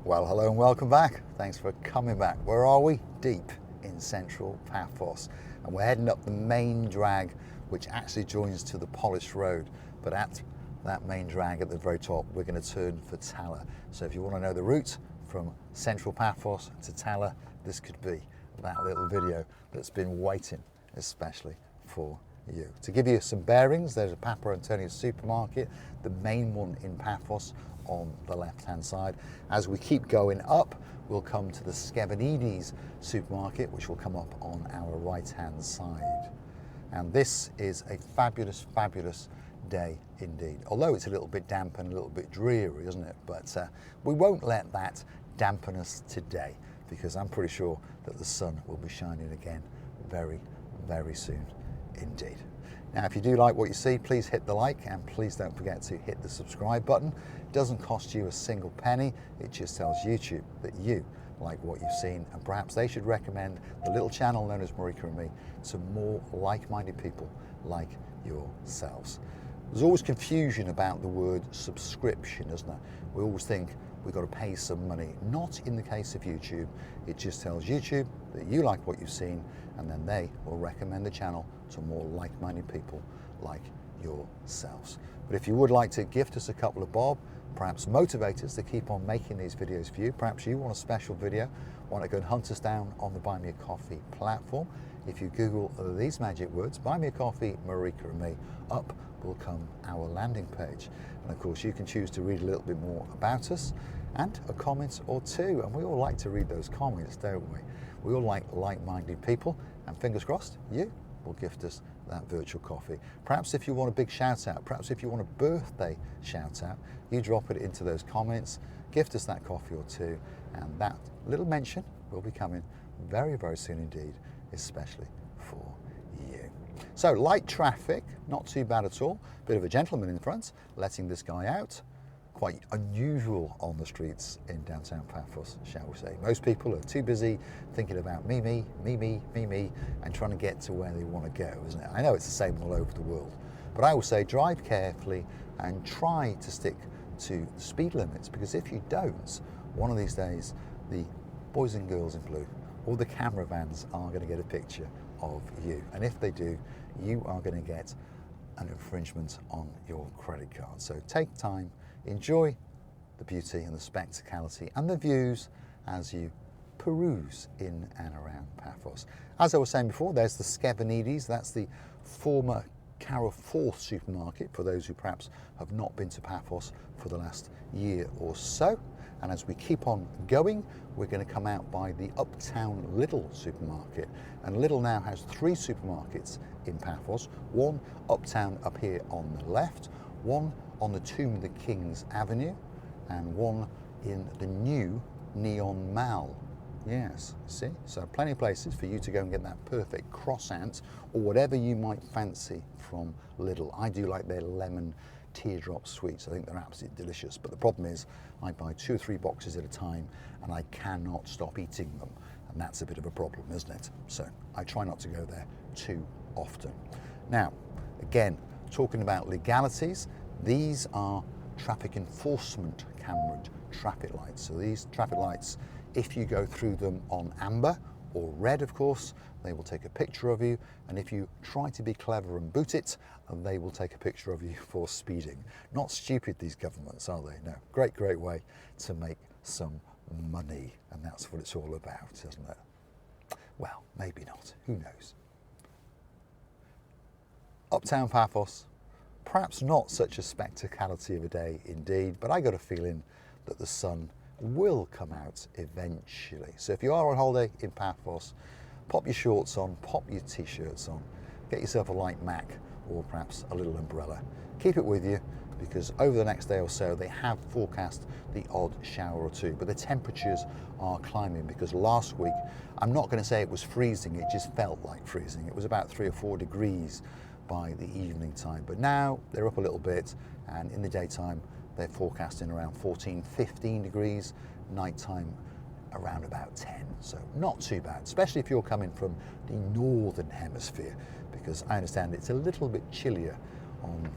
Well, hello and welcome back. Thanks for coming back. Where are we? Deep in central Paphos. And we're heading up the main drag, which actually joins to the polished road. But at that main drag at the very top, we're going to turn for Tala. So if you want to know the route from central Paphos to Tala, this could be that little video that's been waiting especially for you. To give you some bearings, there's a Papa Antonius supermarket, the main one in Paphos, on the left hand side. As we keep going up, we'll come to the Skevenides supermarket, which will come up on our right hand side. And this is a fabulous day indeed, although it's a little bit damp and a little bit dreary, isn't it? But we won't let that dampen us today, because I'm pretty sure that the sun will be shining again very soon indeed. Now, if you do like what you see, please hit the like, and please don't forget to hit the subscribe button. It doesn't cost you a single penny. It just tells YouTube that you like what you've seen, and perhaps they should recommend the little channel known as Marika and me to more like-minded people like yourselves. There's always confusion about the word subscription, isn't there? We always think we've got to pay some money. Not in the case of YouTube. It just tells YouTube that you like what you've seen, and then they will recommend the channel to more like-minded people like yourselves. But if you would like to gift us a couple of bob, perhaps motivate us to keep on making these videos for you, perhaps you want a special video, want to go and hunt us down on the Buy Me a Coffee platform. If you Google these magic words, Buy Me a Coffee, Marika and me, up will come our landing page. And of course you can choose to read a little bit more about us and a comment or two. And we all like to read those comments, don't we? We all like like-minded people, and fingers crossed, you will gift us that virtual coffee. Perhaps if you want a big shout out, perhaps if you want a birthday shout out, you drop it into those comments, gift us that coffee or two, and that little mention will be coming very soon indeed, especially for you. So light traffic, not too bad at all. Bit of a gentleman in front, letting this guy out. Quite unusual on the streets in downtown Paphos, shall we say. Most people are too busy thinking about me, and trying to get to where they want to go, isn't it? I know it's the same all over the world, but I will say drive carefully and try to stick to speed limits, because if you don't, one of these days, the boys and girls in blue, all the camera vans are going to get a picture of you. And if they do, you are going to get an infringement on your credit card. So take time, enjoy the beauty and the spectacality and the views as you peruse in and around Paphos. As I was saying before, there's the Skevenides. That's the former Carrefour supermarket for those who perhaps have not been to Paphos for the last year or so. And as we keep on going, we're going to come out by the Uptown Lidl supermarket. And Lidl now has 3 supermarkets in Paphos. One uptown up here on the left, one on the Tomb of the Kings Avenue, and one in the new Neon Mall. Yes, see? So plenty of places for you to go and get that perfect croissant or whatever you might fancy from Lidl. I do like their lemon teardrop sweets. I think they're absolutely delicious. But the problem is I buy 2 or 3 boxes at a time and I cannot stop eating them. And that's a bit of a problem, isn't it? So I try not to go there too often. Now, again, talking about legalities, these are traffic enforcement camera traffic lights. So these traffic lights, if you go through them on amber or red, of course, they will take a picture of you. And if you try to be clever and boot it, they will take a picture of you for speeding. Not stupid, these governments, are they? No, great way to make some money. And that's what it's all about, isn't it? Well, maybe not, who knows? Uptown Paphos, perhaps not such a spectacality of a day indeed, but I got a feeling that the sun will come out eventually. So if you are on holiday in Paphos, pop your shorts on, pop your t-shirts on, get yourself a light Mac or perhaps a little umbrella. Keep it with you, because over the next day or so they have forecast the odd shower or two, but the temperatures are climbing, because last week, I'm not going to say it was freezing, it just felt like freezing. It was about 3 or 4 degrees by the evening time, but now they're up a little bit, and in the daytime they're forecasting around 14, 15 degrees, nighttime around about 10. So not too bad, especially if you're coming from the northern hemisphere, because I understand it's a little bit chillier on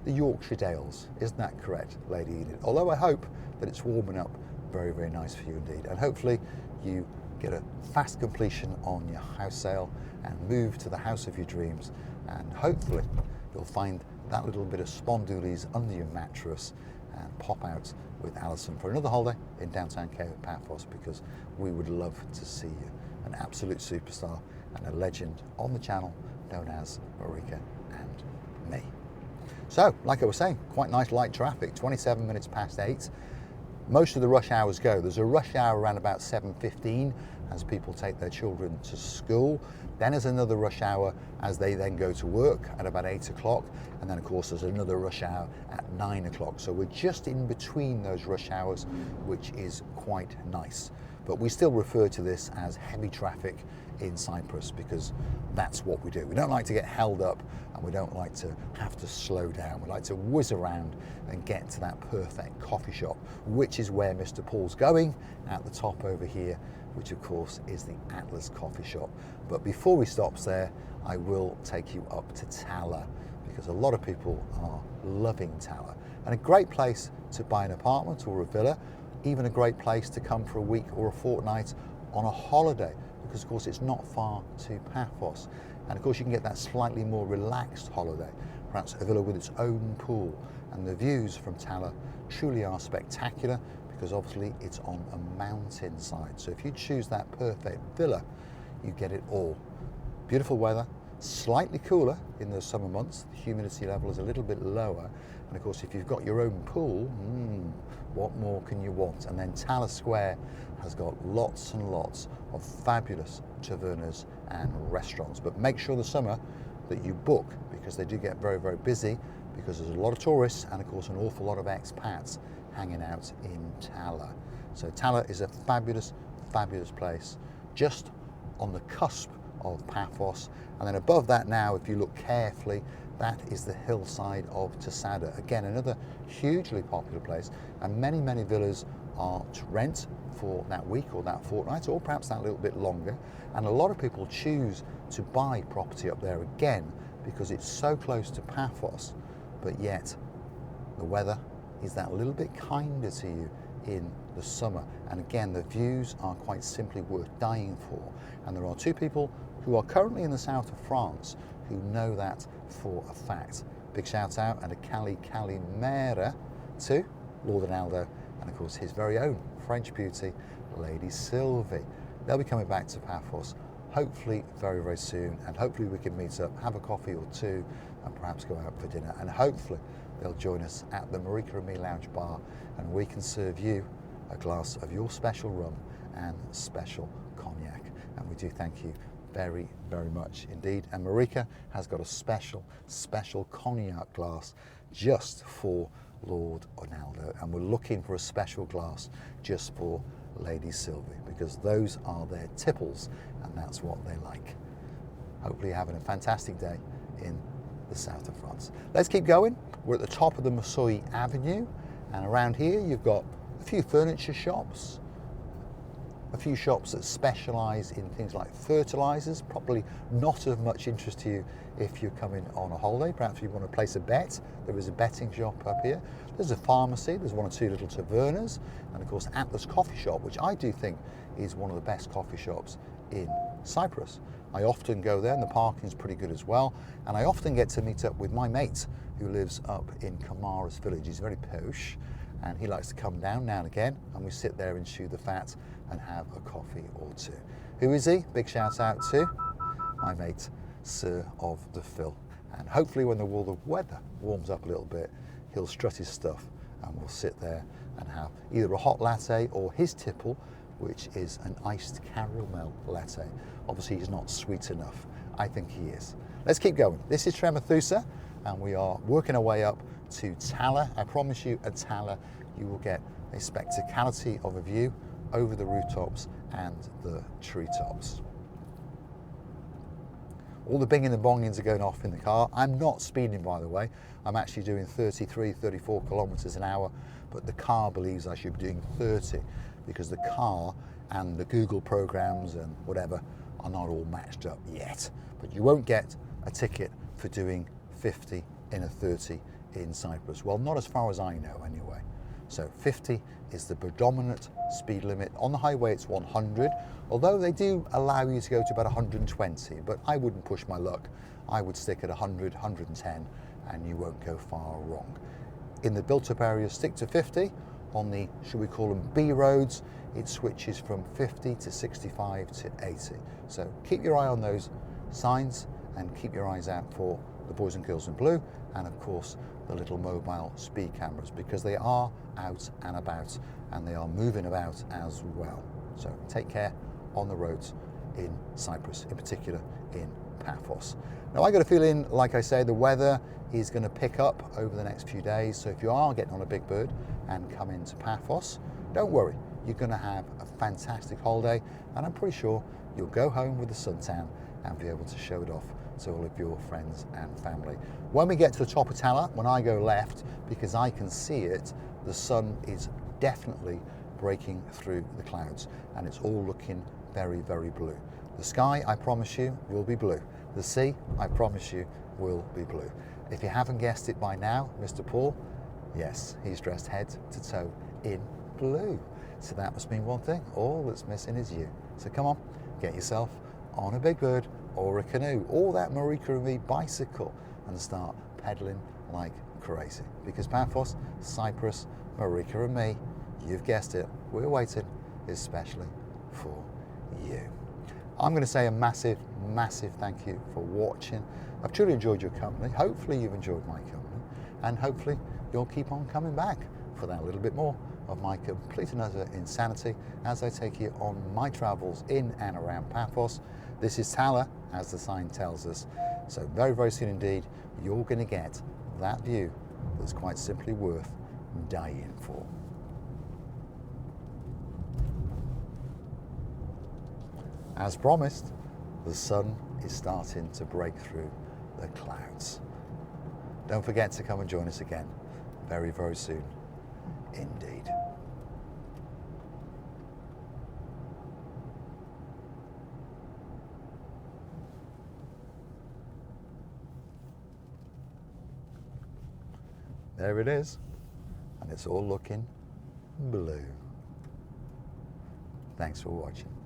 the Yorkshire Dales. Isn't that correct, Lady Enid? Although I hope that it's warming up very, very nice for you indeed. And hopefully you get a fast completion on your house sale and move to the house of your dreams. And hopefully you'll find that little bit of spondoolies under your mattress and pop out with Alison for another holiday in downtown Paphos, because we would love to see you. An absolute superstar and a legend on the channel known as Marika and me. So, like I was saying, quite nice light traffic, 27 minutes past 8. Most of the rush hours go. There's a rush hour around about 7:15 as people take their children to school. Then there's another rush hour as they then go to work at about 8 o'clock. And then of course there's another rush hour at 9 o'clock. So we're just in between those rush hours, which is quite nice. But we still refer to this as heavy traffic in Cyprus because that's what we do. We don't like to get held up and we don't like to have to slow down. We like to whiz around and get to that perfect coffee shop, which is where Mr. Paul's going at the top over here, which of course is the Atlas coffee shop. But before we stops there, I will take you up to Tala because a lot of people are loving Tala, and a great place to buy an apartment or a villa, even a great place to come for a week or a fortnight on a holiday, because of course it's not far to Paphos. And of course you can get that slightly more relaxed holiday, perhaps a villa with its own pool. And the views from Tala truly are spectacular because obviously it's on a mountainside. So if you choose that perfect villa, you get it all. Beautiful weather, slightly cooler in the summer months. The humidity level is a little bit lower. And of course, if you've got your own pool, what more can you want? And then Tala Square has got lots and lots of fabulous tavernas and restaurants. But make sure the summer that you book, because they do get very, very busy, because there's a lot of tourists and of course an awful lot of expats hanging out in Tala. So Tala is a fabulous, fabulous place, just on the cusp of Paphos. And then above that now, if you look carefully, that is the hillside of Tasada. Again, another hugely popular place, and many, many villas are to rent for that week or that fortnight, or perhaps that little bit longer. And a lot of people choose to buy property up there again because it's so close to Paphos, but yet the weather is that little bit kinder to you in the summer. And again, the views are quite simply worth dying for. And there are two people who are currently in the south of France who know that for a fact. Big shout out and a Cali Mera to Lord Ronaldo, and of course his very own French beauty, Lady Sylvie. They'll be coming back to Paphos hopefully very, very soon, and hopefully we can meet up, have a coffee or two, and perhaps go out for dinner. And hopefully they'll join us at the Marika and Me Lounge Bar, and we can serve you a glass of your special rum and special cognac. And we do thank you very, very much indeed. And Marika has got a special cognac glass just for Lord Ronaldo, and we're looking for a special glass just for Lady Sylvie, because those are their tipples and that's what they like. Hopefully you're having a fantastic day in the south of France. Let's keep going. We're at the top of the Masoi Avenue, and around here you've got a few furniture shops, a few shops that specialise in things like fertilisers, probably not of much interest to you if you're coming on a holiday. Perhaps you want to place a bet. There is a betting shop up here. There's a pharmacy, there's one or two little tavernas, and of course Atlas Coffee Shop, which I do think is one of the best coffee shops in Cyprus. I often go there and the parking's pretty good as well, and I often get to meet up with my mate who lives up in Kamaras village. He's very posh, and he likes to come down now and again, and we sit there and chew the fat and have a coffee or two. Who is he? Big shout out to my mate, Sir of the Phil. And hopefully when the weather warms up a little bit, he'll strut his stuff and we'll sit there and have either a hot latte or his tipple, which is an iced caramel latte. Obviously he's not sweet enough. I think he is. Let's keep going. This is Tremathusa, and we are working our way up to Tala. I promise you at Tala you will get a spectacality of a view over the rooftops and the treetops. All the binging and bongings are going off in the car. I'm not speeding, by the way. I'm actually doing 33, 34 kilometers an hour, but the car believes I should be doing 30 because the car and the Google programs and whatever are not all matched up yet. But you won't get a ticket for doing 50 in a 30 in Cyprus. Well, not as far as I know anyway. So 50 is the predominant speed limit. On the highway it's 100, although they do allow you to go to about 120, but I wouldn't push my luck. I would stick at 100, 110, and you won't go far wrong. In the built-up areas, stick to 50. On the, should we call them B roads, it switches from 50 to 65 to 80. So keep your eye on those signs and keep your eyes out for the boys and girls in blue, and of course the little mobile speed cameras, because they are out and about and they are moving about as well. So take care on the roads in Cyprus, in particular in Paphos. Now I got a feeling, like I say, the weather is going to pick up over the next few days, so if you are getting on a big bird and come into Paphos, don't worry, you're going to have a fantastic holiday, and I'm pretty sure you'll go home with the suntan and be able to show it off to all of your friends and family. When we get to the top of Tala, when I go left, because I can see it, the sun is definitely breaking through the clouds and it's all looking very, very blue. The sky, I promise you, will be blue. The sea, I promise you, will be blue. If you haven't guessed it by now, Mr. Paul, yes, he's dressed head to toe in blue. So that must mean one thing, all that's missing is you. So come on, get yourself on a big bird or a canoe or that Marika and me bicycle and start pedaling like crazy. Because Paphos, Cyprus, Marika and me, you've guessed it, we're waiting especially for you. I'm going to say a massive, massive thank you for watching. I've truly enjoyed your company. Hopefully you've enjoyed my company, and hopefully you'll keep on coming back for that little bit more of my complete and utter insanity as I take you on my travels in and around Paphos. This is Tala, as the sign tells us. So very, very soon indeed, you're going to get that view that's quite simply worth dying for. As promised, the sun is starting to break through the clouds. Don't forget to come and join us again very, very soon indeed. There it is, and it's all looking blue. Thanks for watching.